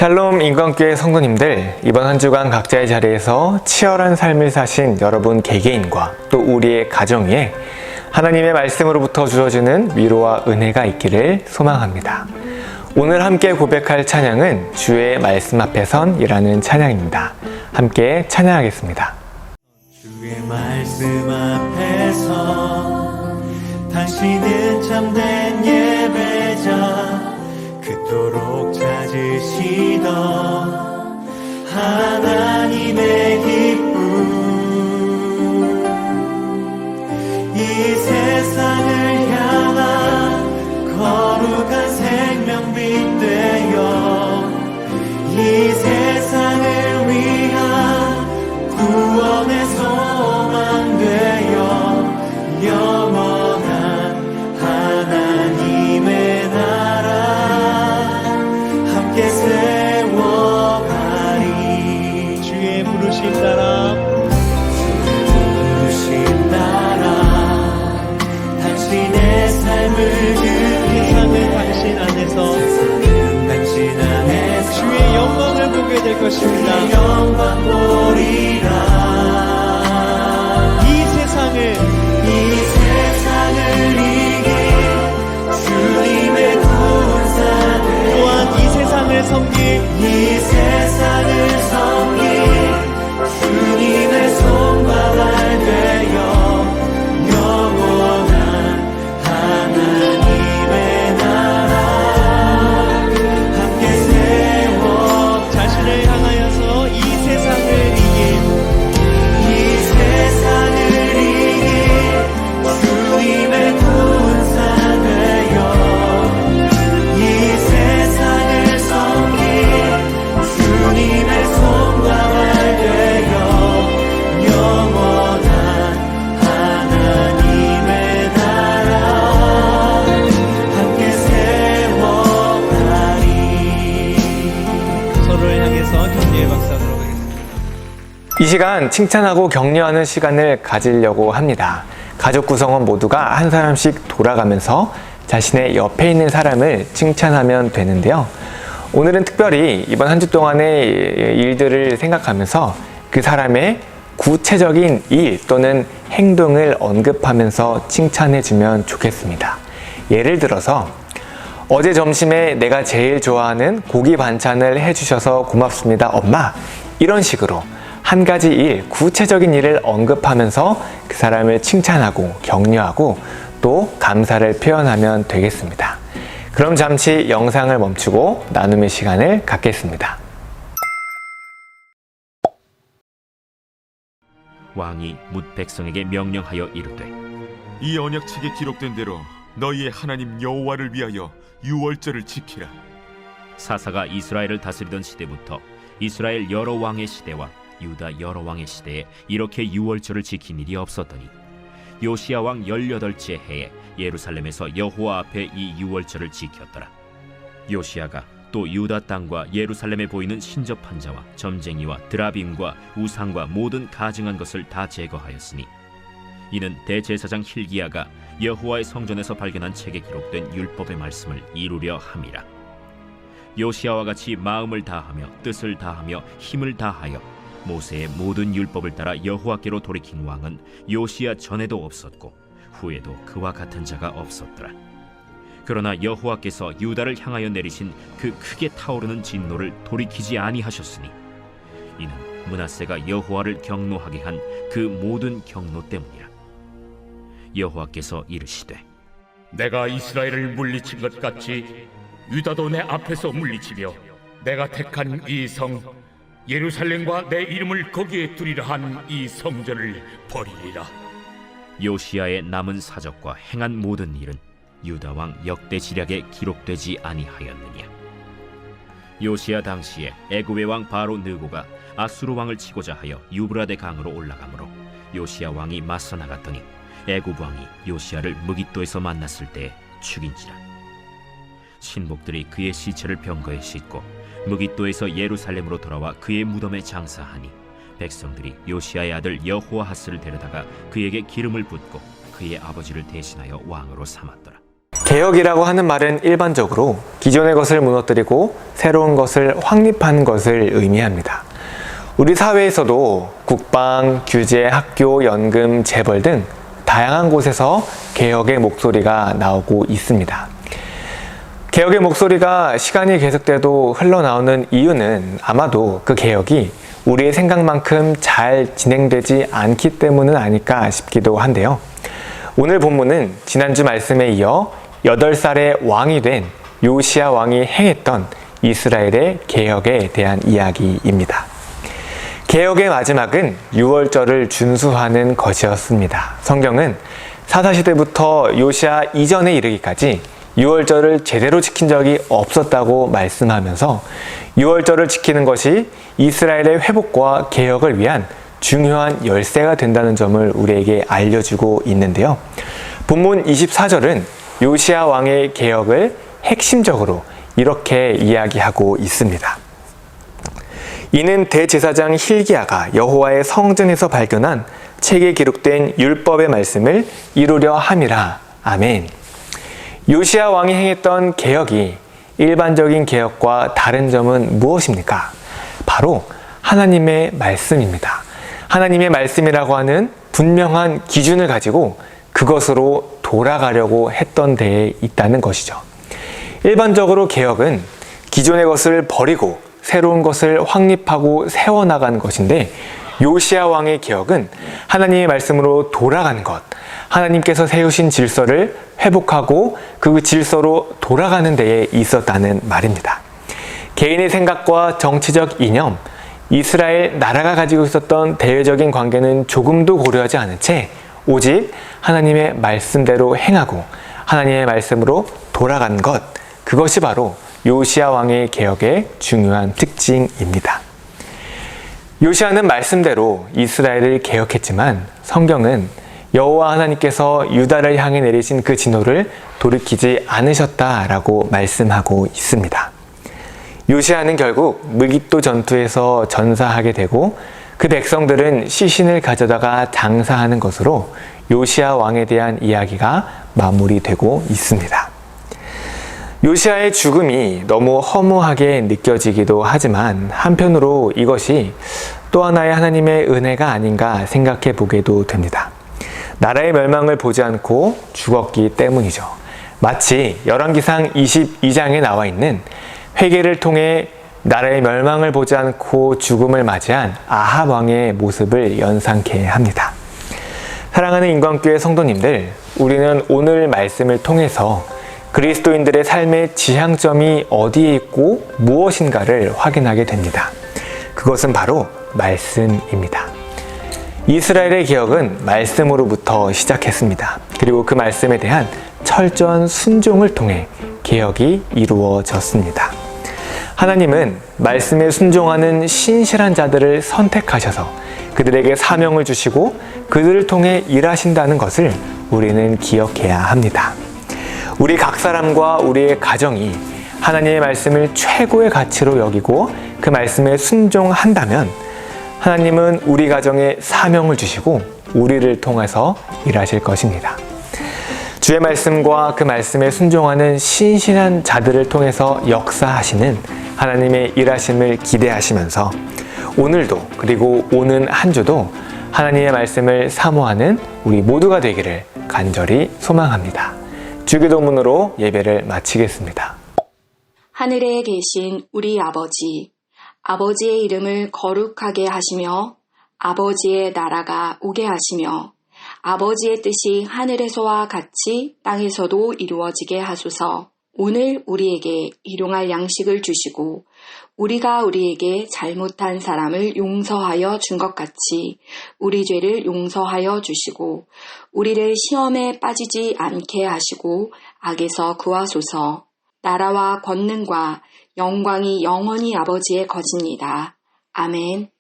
샬롬 인권교회 성도님들, 이번 한 주간 각자의 자리에서 치열한 삶을 사신 여러분 개개인과 또 우리의 가정 위에 하나님의 말씀으로부터 주어지는 위로와 은혜가 있기를 소망합니다. 오늘 함께 고백할 찬양은 주의 말씀 앞에 선이라는 찬양입니다. 함께 찬양하겠습니다. 주의 말씀 앞에 선 당신은 참된 예배자, 그토록 찾으시던 하나님의 기쁨, 이 세상을 향한 거룩한 생명빛 되어 이 세상을 위한 구원의 소망 되어 영원한 하나님의 나라 함께 세워가리. 주의 부르심 따라, 주의 부르심 따라 당신의 삶을 세상은 당신 안에서 주의 영광을 보게 될 것입니다. 주의 영광 보리라. 이 세상을 이긴 주님의 군사들, 또한 이 세상을 섬긴 주님의 손과 발 되어 영원한 하나님의 나라 함께 세워 자신을 향하여서 이 세상을 이긴 주님의 군사 되어 이 세상을 섬긴 주님의 손과 발 되어 영원한 하나님의 나라 함께 세워가리. 서로를 향해서 격려의 박수 하도록 하겠습니다. 이 시간 칭찬하고 격려하는 시간을 가지려고 합니다. 가족 구성원 모두가 한 사람씩 돌아가면서 자신의 옆에 있는 사람을 칭찬하면 되는데요. 오늘은 특별히 이번 한 주 동안의 일들을 생각하면서 그 사람의 구체적인 일 또는 행동을 언급하면서 칭찬해주면 좋겠습니다. 예를 들어서 어제 점심에 내가 제일 좋아하는 고기 반찬을 해주셔서 고맙습니다, 엄마. 이런 식으로 한 가지 일, 구체적인 일을 언급하면서 그 사람을 칭찬하고 격려하고 또 감사를 표현하면 되겠습니다. 그럼 잠시 영상을 멈추고 나눔의 시간을 갖겠습니다. 왕이 뭇 백성에게 명령하여 이르되, 이 언약책에 기록된 대로 너희의 하나님 여호와를 위하여 유월절을 지키라. 사사가 이스라엘을 다스리던 시대부터 이스라엘 여러 왕의 시대와 유다 여러 왕의 시대에 이렇게 유월절을 지킨 일이 없었더니 요시야 왕 18째 해에 예루살렘에서 여호와 앞에 이 유월절을 지켰더라. 요시야가 또 유다 땅과 예루살렘에 보이는 신접한 자와 점쟁이와 드라빔과 우상과 모든 가증한 것을 다 제거하였으니 이는 대제사장 hil기야가 여호와의 성전에서 발견한 책에 기록된 율법의 말씀을 이루려 함이라. 요시야와 같이 마음을 다하며 뜻을 다하며 힘을 다하여 모세의 모든 율법을 따라 여호와께로 돌이킨 왕은 요시야 전에도 없었고 후에도 그와 같은 자가 없었더라. 그러나 여호와께서 유다를 향하여 내리신 그 크게 타오르는 진노를 돌이키지 아니하셨으니 이는 므낫세가 여호와를 경노하게 한 그 모든 경노 때문이라. 여호와께서 이르시되, 내가 이스라엘을 물리친 것 같이 유다도 내 앞에서 물리치며 내가 택한 이 성 예루살렘과 내 이름을 거기에 두리라 한 이 성전을 버리리라. 요시야의 남은 사적과 행한 모든 일은 유다 왕 역대지략에 기록되지 아니하였느냐. 요시야 당시에 애굽의 왕 바로 느고가 아수르 왕을 치고자 하여 유브라데 강으로 올라가므로 요시야 왕이 맞서 나갔더니 애굽 왕이 요시야를 무깃도에서 만났을 때 죽인지라. 신복들이 그의 시체를 병거에 싣고 무깃도에서 예루살렘으로 돌아와 그의 무덤에 장사하니 백성들이 요시야의 아들 여호아하스를 데려다가 그에게 기름을 붓고 그의 아버지를 대신하여 왕으로 삼았더라. 개혁이라고 하는 말은 일반적으로 기존의 것을 무너뜨리고 새로운 것을 확립하는 것을 의미합니다. 우리 사회에서도 국방, 규제, 학교, 연금, 재벌 등 다양한 곳에서 개혁의 목소리가 나오고 있습니다. 개혁의 목소리가 시간이 계속돼도 흘러나오는 이유는 아마도 그 개혁이 우리의 생각만큼 잘 진행되지 않기 때문은 아닐까 싶기도 한데요. 오늘 본문은 지난주 말씀에 이어 8살의 왕이 된 요시야 왕이 행했던 이스라엘의 개혁에 대한 이야기입니다. 개혁의 마지막은 유월절을 준수하는 것이었습니다. 성경은 사사시대부터 요시야 이전에 이르기까지 유월절을 제대로 지킨 적이 없었다고 말씀하면서 유월절을 지키는 것이 이스라엘의 회복과 개혁을 위한 중요한 열쇠가 된다는 점을 우리에게 알려주고 있는데요. 본문 24절은 요시야 왕의 개혁을 핵심적으로 이렇게 이야기하고 있습니다. 이는 대제사장 hil기야가 여호와의 성전에서 발견한 책에 기록된 율법의 말씀을 이루려 함이라. 아멘. 요시야 왕이 행했던 개혁이 일반적인 개혁과 다른 점은 무엇입니까? 바로 하나님의 말씀입니다. 하나님의 말씀이라고 하는 분명한 기준을 가지고 그것으로 돌아가려고 했던 데에 있다는 것이죠. 일반적으로 개혁은 기존의 것을 버리고 새로운 것을 확립하고 세워나가는 것인데 요시야 왕의 개혁은 하나님의 말씀으로 돌아가는 것, 하나님께서 세우신 질서를 회복하고 그 질서로 돌아가는 데에 있었다는 말입니다. 개인의 생각과 정치적 이념, 이스라엘 나라가 가지고 있었던 대외적인 관계는 조금도 고려하지 않은 채 오직 하나님의 말씀대로 행하고 하나님의 말씀으로 돌아간 것, 그것이 바로 요시야 왕의 개혁의 중요한 특징입니다. 요시야는 말씀대로 이스라엘을 개혁했지만 성경은 여호와 하나님께서 유다를 향해 내리신 그 진노를 돌이키지 않으셨다라고 말씀하고 있습니다. 요시야는 결국 무기또 전투에서 전사하게 되고 그 백성들은 시신을 가져다가 장사하는 것으로 요시야 왕에 대한 이야기가 마무리되고 있습니다. 요시야의 죽음이 너무 허무하게 느껴지기도 하지만 한편으로 이것이 또 하나의 하나님의 은혜가 아닌가 생각해 보게도 됩니다. 나라의 멸망을 보지 않고 죽었기 때문이죠. 마치 열왕기상 22장에 나와 있는 회개를 통해 나라의 멸망을 보지 않고 죽음을 맞이한 아합 왕의 모습을 연상케 합니다. 사랑하는 인광교회 성도님들, 우리는 오늘 말씀을 통해서 그리스도인들의 삶의 지향점이 어디에 있고 무엇인가를 확인하게 됩니다. 그것은 바로 말씀입니다. 이스라엘의 개혁은 말씀으로부터 시작했습니다. 그리고 그 말씀에 대한 철저한 순종을 통해 개혁이 이루어졌습니다. 하나님은 말씀에 순종하는 신실한 자들을 선택하셔서 그들에게 사명을 주시고 그들을 통해 일하신다는 것을 우리는 기억해야 합니다. 우리 각 사람과 우리의 가정이 하나님의 말씀을 최고의 가치로 여기고 그 말씀에 순종한다면 하나님은 우리 가정에 사명을 주시고 우리를 통해서 일하실 것입니다. 주의 말씀과 그 말씀에 순종하는 신실한 자들을 통해서 역사하시는 하나님의 일하심을 기대하시면서 오늘도 그리고 오는 한 주도 하나님의 말씀을 사모하는 우리 모두가 되기를 간절히 소망합니다. 주기도문으로 예배를 마치겠습니다. 하늘에 계신 우리 아버지, 아버지의 이름을 거룩하게 하시며 아버지의 나라가 오게 하시며 아버지의 뜻이 하늘에서와 같이 땅에서도 이루어지게 하소서. 오늘 우리에게 일용할 양식을 주시고 우리가 우리에게 잘못한 사람을 용서하여 준 것 같이 우리 죄를 용서하여 주시고 우리를 시험에 빠지지 않게 하시고 악에서 구하소서. 나라와 권능과 영광이 영원히 아버지의 것입니다. 아멘.